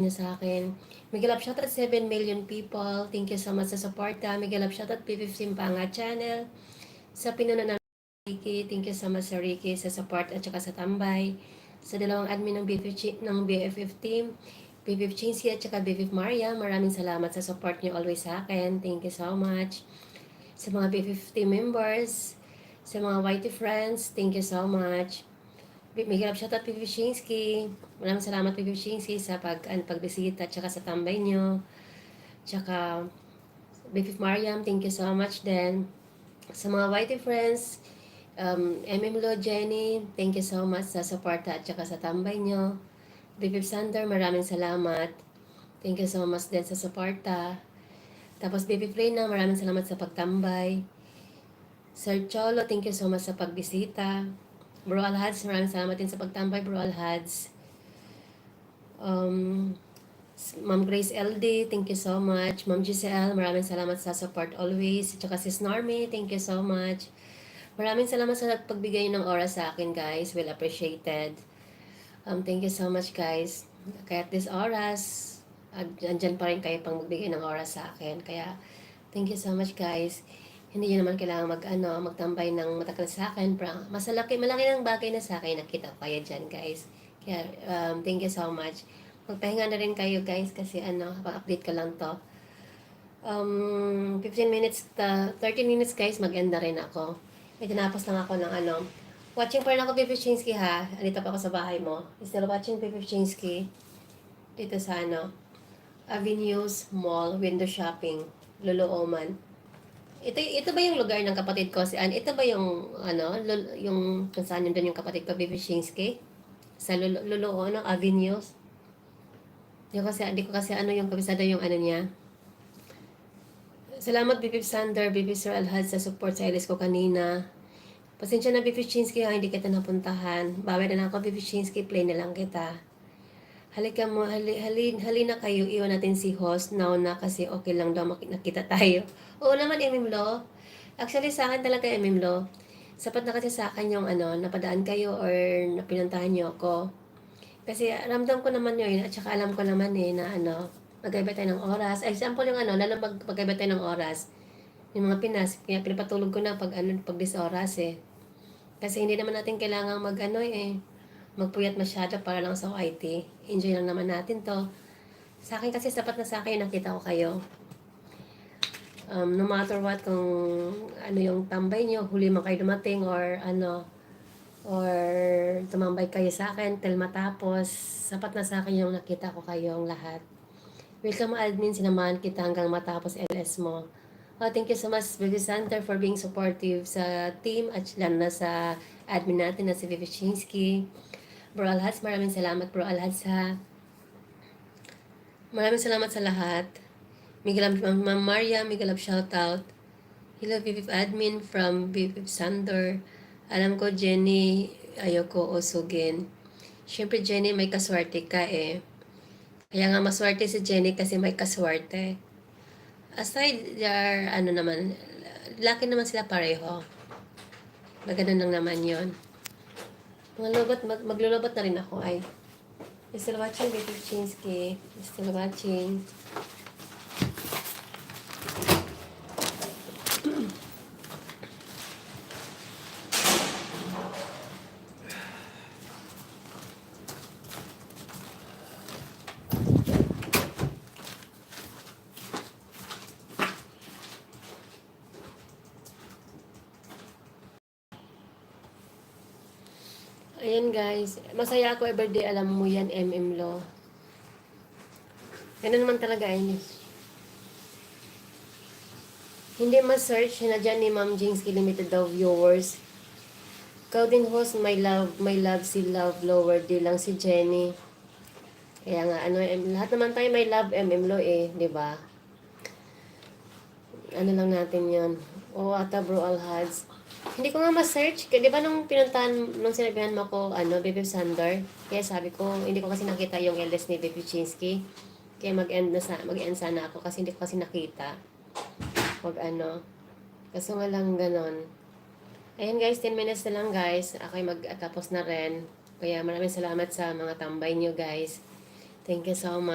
niyo sa akin. Miguel Up shoutout 7 million people. Thank you so much sa suporta. Miguel Up shoutout P15 Panga channel. Sa pinuna ng Ricky, thank you so much sa Ricky sa support at saka sa tambay. Sa dalawang admin ng BFF team, BFF Chinsky at saka BFF Maria, maraming salamat sa support niyo always sa akin. Thank you so much. Sa mga BFF team members, sa mga YT friends, thank you so much. Miguel, shoutout Pipi Shinsky. Maraming salamat Pipi Shinsky sa pagbisita at saka sa tambay nyo. Tsaka Bibi Mariam, thank you so much din. Sa mga Whitey friends, MM Lo Jenny, thank you so much sa suporta at saka sa tambay nyo. Bibi Sander, maraming salamat. Thank you so much din sa suporta. Tapos Bibi Freyna, maraming salamat sa pagtambay. Sir Cholo, thank you so much sa pagbisita. Bro Alhads, maraming salamat din sa pagtambay, Bro Alhads. Ma'am Grace LD, thank you so much. Ma'am Giselle, maraming salamat sa support always. At saka si Snormy, thank you so much. Maraming salamat sa pagbigay ng oras sa akin, guys. Well appreciated. Thank you so much, guys. Kaya at this oras, andyan pa rin kayo pang magbigay ng oras sa akin. Kaya, thank you so much, guys. Hindi nyo naman kailangan magtambay ng matagal sa akin. Malaki ng bagay na sa akin, nakita ko kayo dyan, guys. Kaya, thank you so much. Magpahinga na rin kayo, guys, kasi pang-update ko lang to. 15 minutes, 13 minutes, guys, mag-end na rin ako. May tinapos lang ako ng watching pa rin ako, Pipi Chinsky, ha? Andito pa ako sa bahay mo. Still watching Pipi Chinsky. Dito sa Avenues Mall, window shopping, Lulooman. Ito ba yung lugar ng kapatid ko? Ito ba yung, yung kung saan yun doon yung kapatid ko, Bibi Shinsky? Sa Avenues? Hindi ko kasi yung kabisada yung niya. Salamat, Bibi Sander, Bibi Sir Alhad sa support sa ilis ko kanina. Pasensya na, Bibi Shinsky, hindi kita napuntahan. Bawi na lang ako, Bibi Shinsky, play na lang kita. Halina kayo, iwan natin si host now na kasi okay lang daw nakita tayo. Oo naman, Lo. Actually, sa akin talaga, Lo. Sapat na kasi sa akin yung napadaan kayo or napinuntahan nyo ako. Kasi ramdam ko naman yun at saka alam ko naman na magkaiba tayo ng oras. Example yung lalo magkaiba tayo ng oras. Yung mga Pinas, kaya pinapatulog ko na pag 10 oras eh. Kasi hindi naman natin kailangan magpuyat masyado para lang sa YT. Enjoy lang naman natin to. Sa akin kasi sapat na sa akin, nakita ko kayo. No matter what, kung yung tambay nyo, huli man kayo dumating or tumambay kayo sa akin till matapos, sapat na sa akin yung nakita ko kayong lahat. Welcome admin, sinamahan kita hanggang matapos LS mo. Thank you so much, Vivi Center, for being supportive sa team at lalo na sa admin natin na si Vivi Chinsky. Bro Alhads, maraming salamat, Bro Alhads, ha. Maraming salamat sa lahat. Ma'am Maria, Miguel Up shoutout. Hello, Vivif Admin from Vivif Sandor. Alam ko, Jenny, ayoko usugin. Siyempre, Jenny, may kaswerte ka eh. Kaya nga maswerte si Jenny kasi may kaswerte. Aside, there, naman, laki naman sila pareho. Maganda lang naman yon. Maglulobot na rin ako ay. Still watching, Vivif Chinsky. Still watching. Ayan guys, masaya ako everyday, alam mo yan, Lo. Ganun naman talaga yun. Hindi ma-search na dyan ni Ma'am Jingsky Limited daw viewers. Ikaw din host, my love, si Love Lower, di lang si Jenny. Kaya nga, lahat naman tayo may love, Lo eh, di ba? Ano lang natin yon. Ata Bro Alhads. Hindi ko nga ma-search. Di ba nung sinabihan mo ko, Baby Sander, kaya sabi ko, hindi ko kasi nakita yung LS ni Baby Chinsky. Kaya mag-end sana ako kasi hindi ko kasi nakita. Kaso nga lang ganon. Ayan guys, 10 minutes na lang guys. Ako'y magtapos na rin. Kaya maraming salamat sa mga tambay nyo guys. Thank you so much.